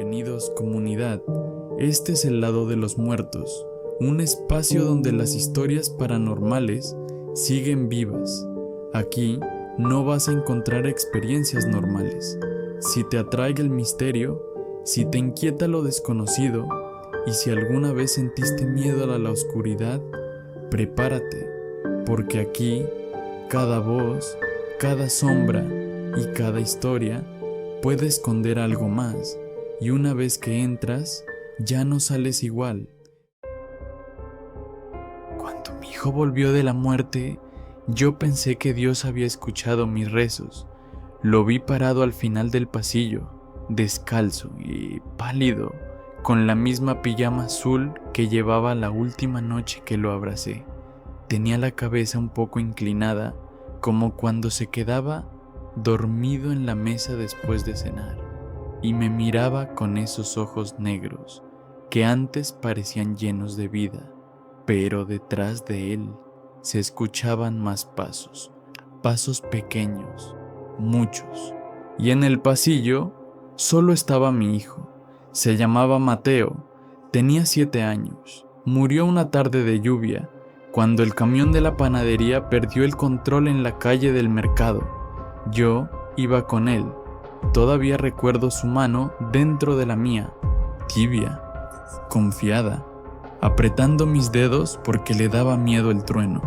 Bienvenidos, comunidad. Este es el lado de los muertos, un espacio donde las historias paranormales siguen vivas. Aquí no vas a encontrar experiencias normales. Si te atrae el misterio, si te inquieta lo desconocido y si alguna vez sentiste miedo a la oscuridad, prepárate, porque aquí cada voz, cada sombra y cada historia puede esconder algo más, y una vez que entras, ya no sales igual. Cuando mi hijo volvió de la muerte, yo pensé que Dios había escuchado mis rezos. Lo vi parado al final del pasillo, descalzo y pálido, con la misma pijama azul que llevaba la última noche que lo abracé. Tenía la cabeza un poco inclinada, como cuando se quedaba dormido en la mesa después de cenar, y me miraba con esos ojos negros que antes parecían llenos de vida, pero detrás de él se escuchaban más pasos pequeños, muchos, y en el pasillo solo estaba mi hijo. Se llamaba Mateo, tenía 7 años, murió una tarde de lluvia, cuando el camión de la panadería perdió el control en la calle del mercado. Yo iba con él. Todavía recuerdo su mano dentro de la mía, tibia, confiada, apretando mis dedos porque le daba miedo el trueno.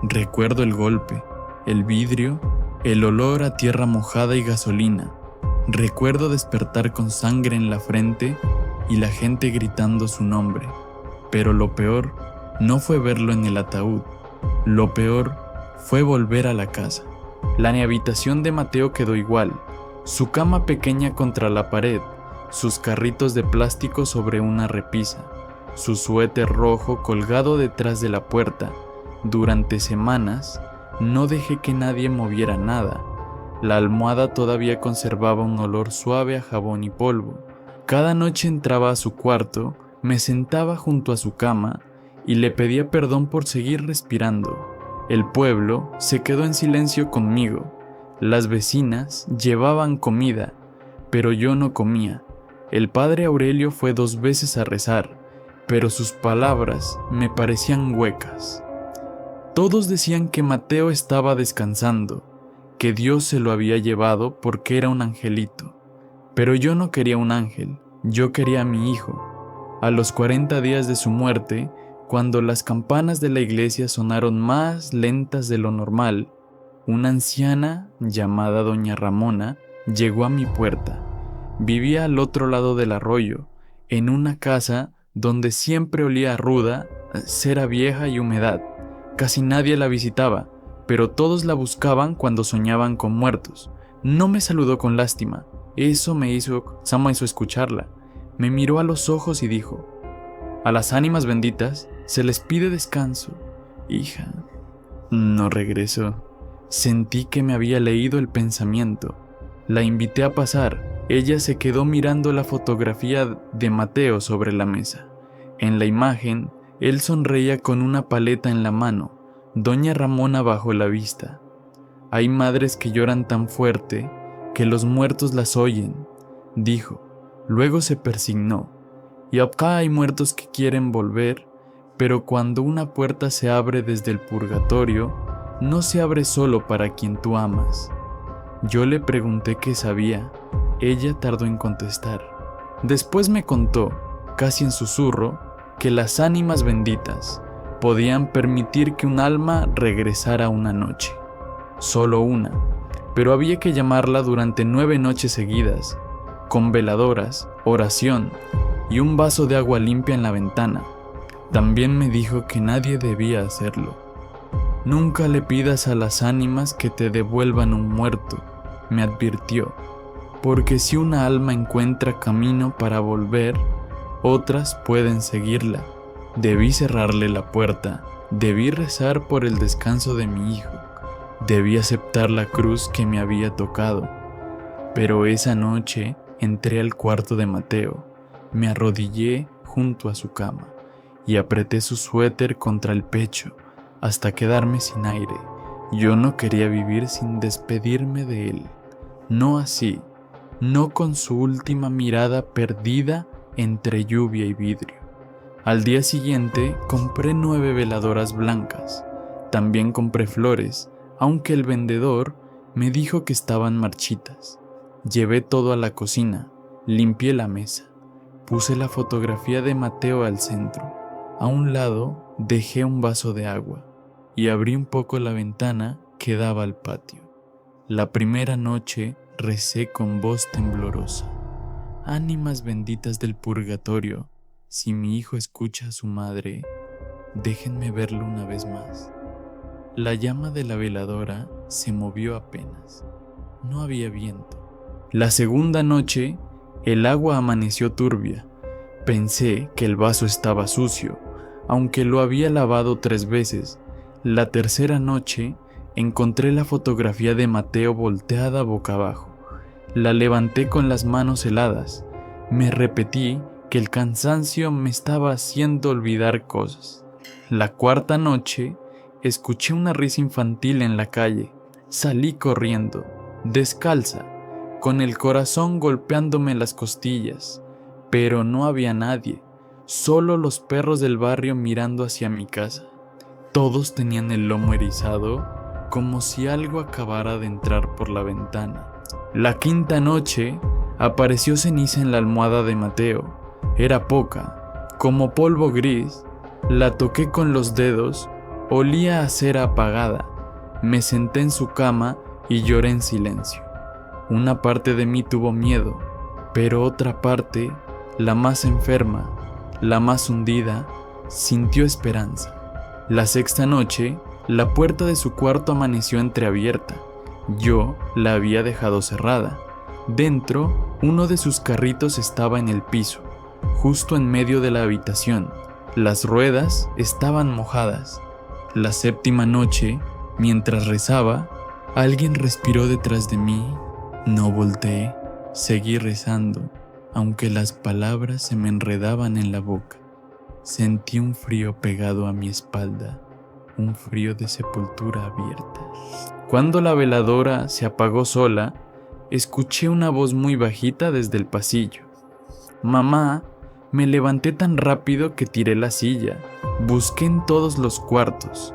Recuerdo el golpe, el vidrio, el olor a tierra mojada y gasolina. Recuerdo despertar con sangre en la frente y la gente gritando su nombre. Pero lo peor no fue verlo en el ataúd. Lo peor fue volver a la casa. La habitación de Mateo quedó igual, su cama pequeña contra la pared, sus carritos de plástico sobre una repisa, su suéter rojo colgado detrás de la puerta. Durante semanas no dejé que nadie moviera nada. La almohada todavía conservaba un olor suave a jabón y polvo. Cada noche entraba a su cuarto, me sentaba junto a su cama y le pedía perdón por seguir respirando. El pueblo se quedó en silencio conmigo. Las vecinas llevaban comida, pero yo no comía. El padre Aurelio fue 2 veces a rezar, pero sus palabras me parecían huecas. Todos decían que Mateo estaba descansando, que Dios se lo había llevado porque era un angelito. Pero yo no quería un ángel, yo quería a mi hijo. A los 40 días de su muerte, cuando las campanas de la iglesia sonaron más lentas de lo normal, una anciana llamada Doña Ramona llegó a mi puerta. Vivía al otro lado del arroyo, en una casa donde siempre olía a ruda, cera vieja y humedad. Casi nadie la visitaba, pero todos la buscaban cuando soñaban con muertos. No me saludó con lástima, eso me hizo escucharla. Me miró a los ojos y dijo: «A las ánimas benditas se les pide descanso, hija». No regresó. Sentí que me había leído el pensamiento. La invité a pasar. Ella se quedó mirando la fotografía de Mateo sobre la mesa. En la imagen, él sonreía con una paleta en la mano. Doña Ramona bajó la vista. «Hay madres que lloran tan fuerte que los muertos las oyen», dijo. Luego se persignó. «Y acá hay muertos que quieren volver, pero cuando una puerta se abre desde el purgatorio, no se abre solo para quien tú amas». Yo le pregunté qué sabía. Ella tardó en contestar. Después me contó, casi en susurro, que las ánimas benditas podían permitir que un alma regresara una noche. Solo una, pero había que llamarla durante 9 noches seguidas, con veladoras, oración y un vaso de agua limpia en la ventana. También me dijo que nadie debía hacerlo. «Nunca le pidas a las ánimas que te devuelvan un muerto», me advirtió, «porque si una alma encuentra camino para volver, otras pueden seguirla». Debí cerrarle la puerta, debí rezar por el descanso de mi hijo, debí aceptar la cruz que me había tocado. Pero esa noche entré al cuarto de Mateo, me arrodillé junto a su cama y apreté su suéter contra el pecho hasta quedarme sin aire. Yo no quería vivir sin despedirme de él. No así. no con su última mirada perdida entre lluvia y vidrio. Al día siguiente compré 9 veladoras blancas. También compré flores, aunque el vendedor me dijo que estaban marchitas. Llevé todo a la cocina, limpié la mesa, puse la fotografía de Mateo al centro. A un lado dejé un vaso de agua y abrí un poco la ventana que daba al patio. La primera noche recé con voz temblorosa: ánimas benditas del purgatorio, si mi hijo escucha a su madre, déjenme verlo una vez más. La llama de la veladora se movió apenas. No había viento. La segunda noche, el agua amaneció turbia. Pensé que el vaso estaba sucio, aunque lo había lavado 3 veces. La tercera noche, encontré la fotografía de Mateo volteada boca abajo. La levanté con las manos heladas. Me repetí que el cansancio me estaba haciendo olvidar cosas. La cuarta noche, escuché una risa infantil en la calle. Salí corriendo, descalza, con el corazón golpeándome las costillas, pero no había nadie, solo los perros del barrio mirando hacia mi casa. Todos tenían el lomo erizado, como si algo acabara de entrar por la ventana. La quinta noche, apareció ceniza en la almohada de Mateo. Era poca, como polvo gris. La toqué con los dedos, olía a cera apagada. Me senté en su cama y lloré en silencio. Una parte de mí tuvo miedo, pero otra parte, la más enferma, la más hundida, sintió esperanza. La sexta noche, la puerta de su cuarto amaneció entreabierta. Yo la había dejado cerrada. Dentro, uno de sus carritos estaba en el piso, justo en medio de la habitación. Las ruedas estaban mojadas. La séptima noche, mientras rezaba, alguien respiró detrás de mí. No volteé, seguí rezando, aunque las palabras se me enredaban en la boca. Sentí un frío pegado a mi espalda, un frío de sepultura abierta. Cuando la veladora se apagó sola, escuché una voz muy bajita desde el pasillo. Mamá. Me levanté tan rápido que tiré la silla. Busqué en todos los cuartos,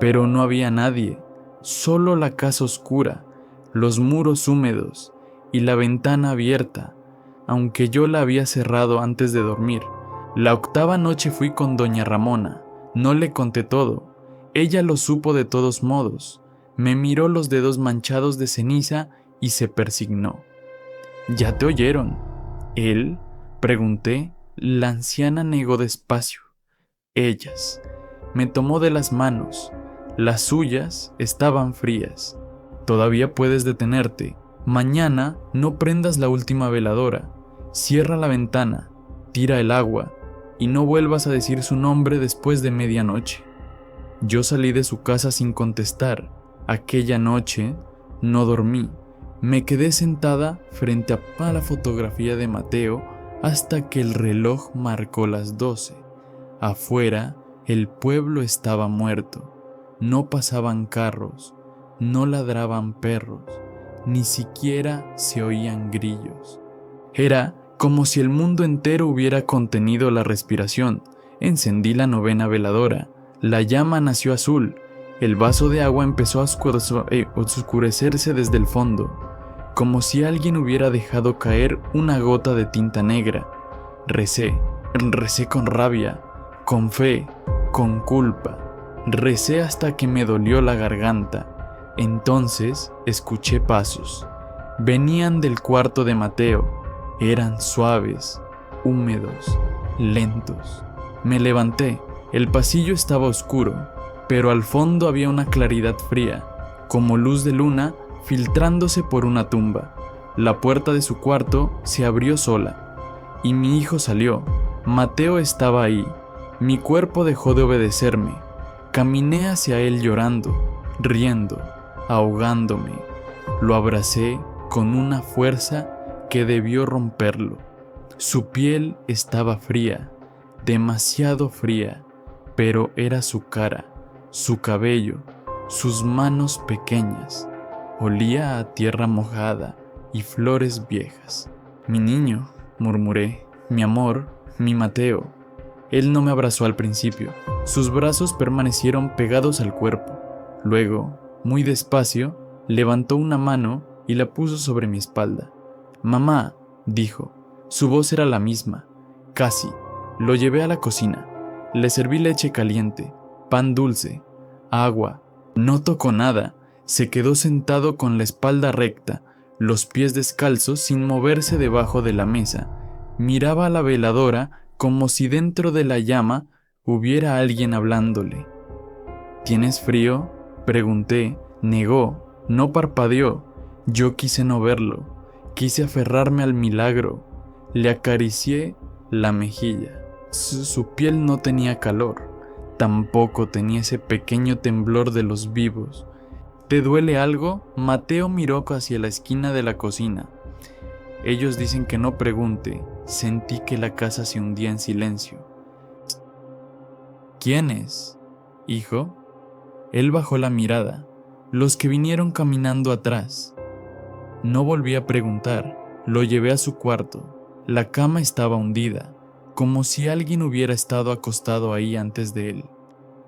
pero no había nadie. Solo la casa oscura, los muros húmedos y la ventana abierta, aunque yo la había cerrado antes de dormir. La octava noche fui con doña Ramona. No le conté todo. Ella lo supo de todos modos. Me miró los dedos manchados de ceniza y se persignó. ¿Ya te oyeron? ¿Él? Pregunté. La anciana negó despacio. Ellas. Me tomó de las manos. Las suyas estaban frías. Todavía puedes detenerte. Mañana no prendas la última veladora. Cierra la ventana, tira el agua y no vuelvas a decir su nombre después de medianoche. Yo salí de su casa sin contestar. Aquella noche no dormí. Me quedé sentada frente a la fotografía de Mateo hasta que el reloj marcó las 12. Afuera, el pueblo estaba muerto. No pasaban carros, no ladraban perros, ni siquiera se oían grillos. Era como si el mundo entero hubiera contenido la respiración. Encendí la 9ª veladora. La llama nació azul. El vaso de agua empezó a oscurecerse desde el fondo, como si alguien hubiera dejado caer una gota de tinta negra. Recé con rabia, con fe, con culpa. Recé hasta que me dolió la garganta. Entonces escuché pasos. Venían del cuarto de Mateo. Eran suaves, húmedos, lentos. Me levanté. El pasillo estaba oscuro, pero al fondo había una claridad fría, como luz de luna filtrándose por una tumba. La puerta de su cuarto se abrió sola, y mi hijo salió. Mateo estaba ahí. Mi cuerpo dejó de obedecerme. Caminé hacia él llorando, riendo, ahogándome. Lo abracé con una fuerza que debió romperlo. Su piel estaba fría, demasiado fría, pero era su cara, su cabello, sus manos pequeñas. Olía a tierra mojada y flores viejas. Mi niño, murmuré, mi amor, mi Mateo. Él no me abrazó al principio. Sus brazos permanecieron pegados al cuerpo. Luego, muy despacio, levantó una mano y la puso sobre mi espalda. Mamá, dijo. Su voz era la misma, casi. Lo llevé a la cocina. Le serví leche caliente, pan dulce, agua. No tocó nada. Se quedó sentado con la espalda recta, los pies descalzos sin moverse debajo de la mesa. Miraba a la veladora como si dentro de la llama hubiera alguien hablándole. ¿Tienes frío?, pregunté. Negó, no parpadeó. Yo quise no verlo, quise aferrarme al milagro. Le acaricié la mejilla. Su piel no tenía calor, tampoco tenía ese pequeño temblor de los vivos. ¿Te duele algo? Mateo miró hacia la esquina de la cocina. Ellos dicen que no pregunte. Sentí que la casa se hundía en silencio. ¿Quién es, hijo? Él bajó la mirada. Los que vinieron caminando atrás. No volví a preguntar. Lo llevé a su cuarto. La cama estaba hundida, como si alguien hubiera estado acostado ahí antes de él.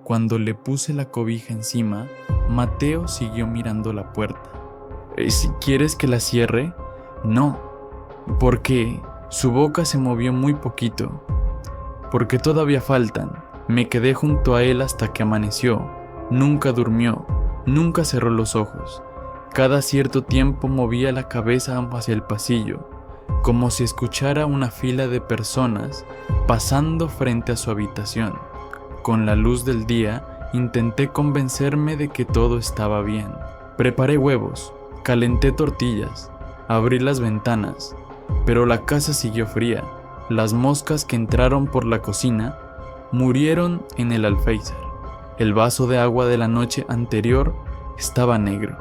Cuando le puse la cobija encima, Mateo siguió mirando la puerta. ¿Si quieres que la cierre? No, porque su boca se movió muy poquito. Porque todavía faltan. Me quedé junto a él hasta que amaneció. Nunca durmió, nunca cerró los ojos. Cada cierto tiempo movía la cabeza hacia el pasillo, como si escuchara una fila de personas pasando frente a su habitación. Con la luz del día, intenté convencerme de que todo estaba bien. Preparé huevos, calenté tortillas, abrí las ventanas, pero la casa siguió fría. Las moscas que entraron por la cocina murieron en el alféizar. El vaso de agua de la noche anterior estaba negro,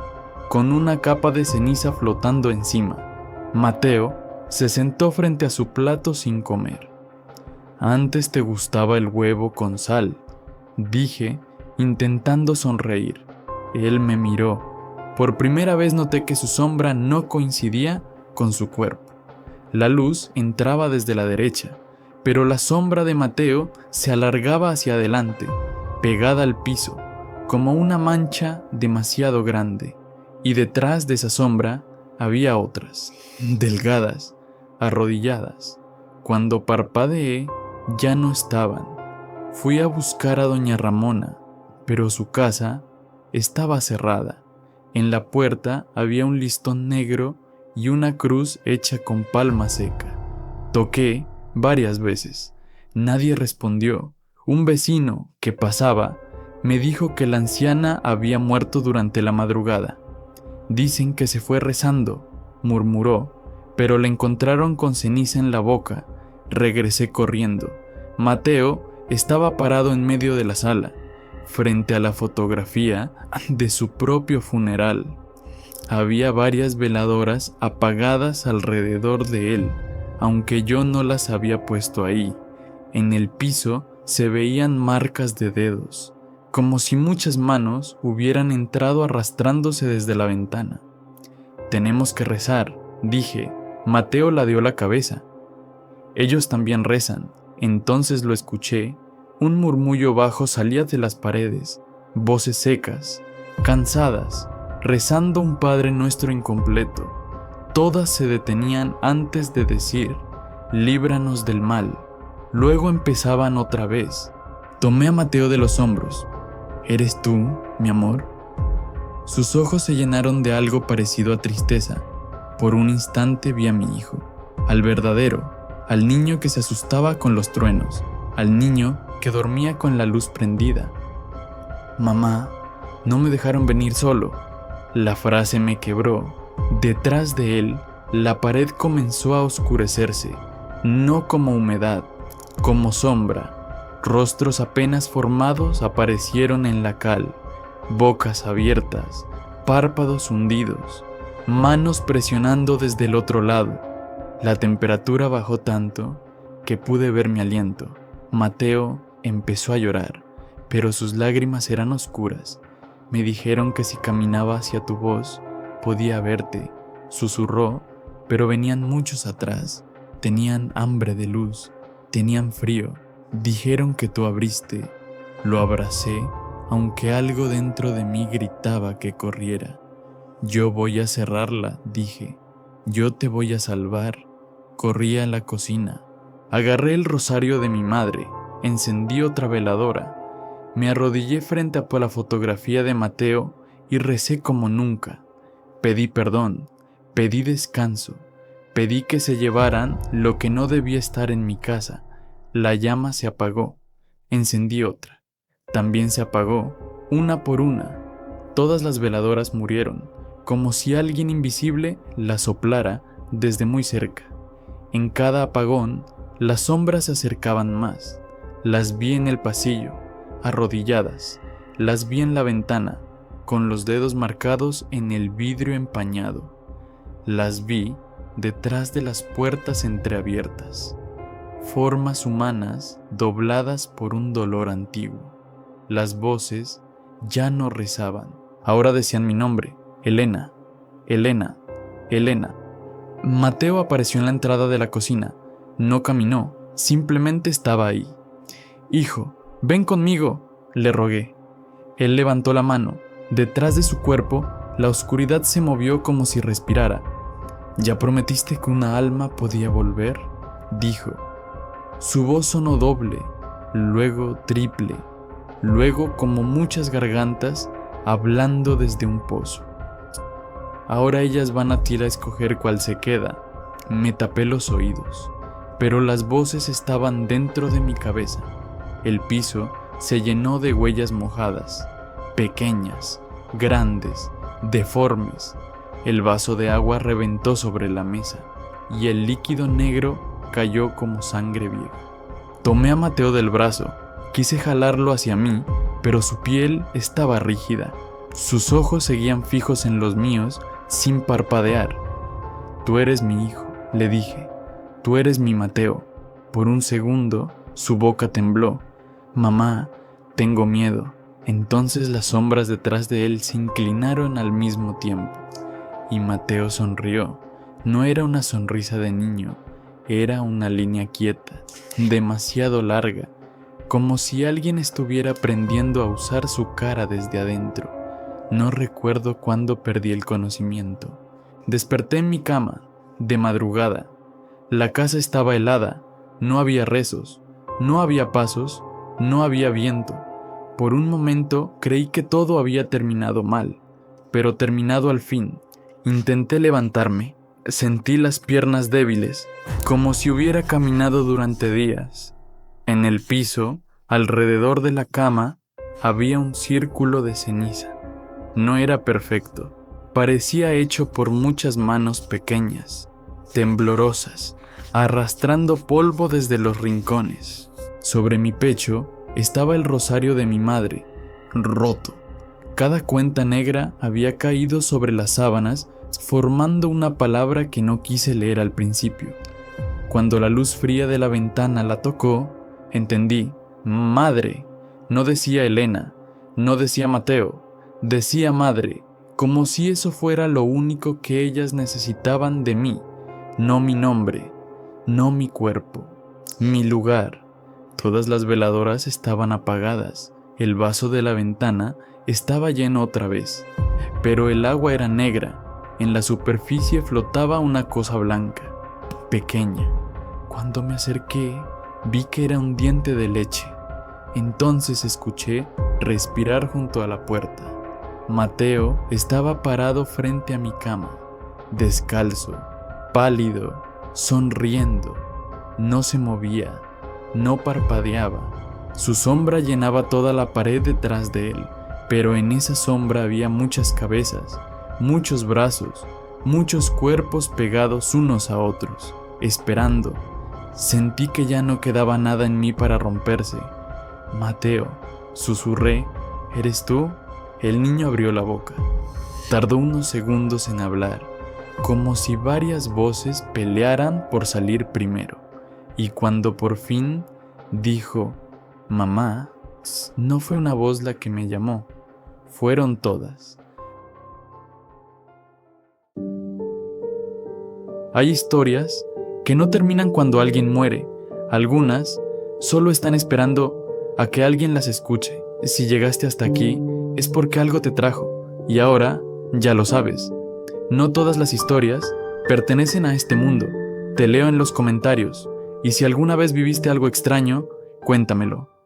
con una capa de ceniza flotando encima. Mateo se sentó frente a su plato sin comer. Antes te gustaba el huevo con sal, dije, intentando sonreír. Él me miró. Por primera vez noté que su sombra no coincidía con su cuerpo. La luz entraba desde la derecha, pero la sombra de Mateo se alargaba hacia adelante, pegada al piso, como una mancha demasiado grande, y detrás de esa sombra había otras, delgadas, arrodilladas. Cuando parpadeé, ya no estaban. Fui a buscar a doña Ramona, pero su casa estaba cerrada. En la puerta había un listón negro y una cruz hecha con palma seca. Toqué varias veces. Nadie respondió. Un vecino que pasaba me dijo que la anciana había muerto durante la madrugada. Dicen que se fue rezando, murmuró, pero la encontraron con ceniza en la boca. Regresé corriendo. Mateo estaba parado en medio de la sala, frente a la fotografía de su propio funeral. Había varias veladoras apagadas alrededor de él, aunque yo no las había puesto ahí. En el piso se veían marcas de dedos, como si muchas manos hubieran entrado arrastrándose desde la ventana. Tenemos que rezar, dije. Mateo ladeó la cabeza. Ellos también rezan. Entonces lo escuché. Un murmullo bajo salía de las paredes, voces secas, cansadas, rezando un Padre Nuestro incompleto. Todas se detenían antes de decir, líbranos del mal. Luego empezaban otra vez. Tomé a Mateo de los hombros. ¿Eres tú, mi amor? Sus ojos se llenaron de algo parecido a tristeza. Por un instante vi a mi hijo, al verdadero, al niño que se asustaba con los truenos, al niño que dormía con la luz prendida. Mamá, no me dejaron venir solo. La frase me quebró. Detrás de él, la pared comenzó a oscurecerse, no como humedad, como sombra. Rostros apenas formados aparecieron en la cal, bocas abiertas, párpados hundidos, manos presionando desde el otro lado. La temperatura bajó tanto que pude ver mi aliento. Mateo empezó a llorar, pero sus lágrimas eran oscuras. Me dijeron que si caminaba hacia tu voz, podía verte. susurró, pero venían muchos atrás. Tenían hambre de luz, tenían frío. Dijeron que tú abriste. Lo abracé, aunque algo dentro de mí gritaba que corriera. Yo voy a cerrarla, dije. Yo te voy a salvar. Corrí a la cocina. Agarré el rosario de mi madre. Encendí otra veladora. Me arrodillé frente a la fotografía de Mateo y recé como nunca. Pedí perdón, pedí descanso, pedí que se llevaran lo que no debía estar en mi casa. La llama se apagó. Encendí otra. También se apagó, una por una. Todas las veladoras murieron, como si alguien invisible las soplara desde muy cerca. En cada apagón, las sombras se acercaban más. Las vi en el pasillo, arrodilladas. Las vi en la ventana, con los dedos marcados en el vidrio empañado. Las vi detrás de las puertas entreabiertas. Formas humanas dobladas por un dolor antiguo. Las voces ya no rezaban. Ahora decían mi nombre: Elena, Elena, Elena. Mateo apareció en la entrada de la cocina. No caminó, simplemente estaba ahí. Hijo, ven conmigo, le rogué. Él levantó la mano. Detrás de su cuerpo, la oscuridad se movió como si respirara. ¿Ya prometiste que una alma podía volver?, dijo. Su voz sonó doble, luego triple, luego como muchas gargantas hablando desde un pozo. Ahora ellas van a ti a escoger cuál se queda. Me tapé los oídos, pero las voces estaban dentro de mi cabeza. El piso se llenó de huellas mojadas, pequeñas, grandes, deformes. El vaso de agua reventó sobre la mesa y el líquido negro cayó como sangre vieja. Tomé a Mateo del brazo, quise jalarlo hacia mí, pero su piel estaba rígida. Sus ojos seguían fijos en los míos sin parpadear. Tú eres mi hijo, le dije. Tú eres mi Mateo. Por un segundo, su boca tembló. Mamá, tengo miedo. Entonces las sombras detrás de él se inclinaron al mismo tiempo. Y Mateo sonrió. No era una sonrisa de niño, era una línea quieta, demasiado larga, como si alguien estuviera aprendiendo a usar su cara desde adentro. No recuerdo cuándo perdí el conocimiento. Desperté en mi cama, de madrugada. La casa estaba helada, no había rezos, no había pasos, no había viento. Por un momento creí que todo había terminado mal, pero terminado al fin. Intenté levantarme, sentí las piernas débiles, como si hubiera caminado durante días. En el piso, alrededor de la cama, había un círculo de ceniza. No era perfecto, parecía hecho por muchas manos pequeñas, temblorosas, arrastrando polvo desde los rincones. Sobre mi pecho estaba el rosario de mi madre, roto. Cada cuenta negra había caído sobre las sábanas, formando una palabra que no quise leer al principio. Cuando la luz fría de la ventana la tocó, entendí. Madre. No decía Elena, no decía Mateo, decía madre, como si eso fuera lo único que ellas necesitaban de mí. No mi nombre, no mi cuerpo, mi lugar. Todas las veladoras estaban apagadas. El vaso de la ventana estaba lleno otra vez, pero el agua era negra. En la superficie flotaba una cosa blanca, pequeña. Cuando me acerqué, vi que era un diente de leche. Entonces escuché respirar junto a la puerta. Mateo estaba parado frente a mi cama, descalzo, pálido, sonriendo. No se movía, no parpadeaba. Su sombra llenaba toda la pared detrás de él, pero en esa sombra había muchas cabezas, muchos brazos, muchos cuerpos pegados unos a otros, esperando. Sentí que ya no quedaba nada en mí para romperse. Mateo, susurré, ¿eres tú? El niño abrió la boca. Tardó unos segundos en hablar, como si varias voces pelearan por salir primero. Y cuando por fin dijo, mamá, no fue una voz la que me llamó, fueron todas. Hay historias que no terminan cuando alguien muere. Algunas solo están esperando a que alguien las escuche. Si llegaste hasta aquí, es porque algo te trajo, y ahora ya lo sabes. No todas las historias pertenecen a este mundo. Te leo en los comentarios, y si alguna vez viviste algo extraño, cuéntamelo.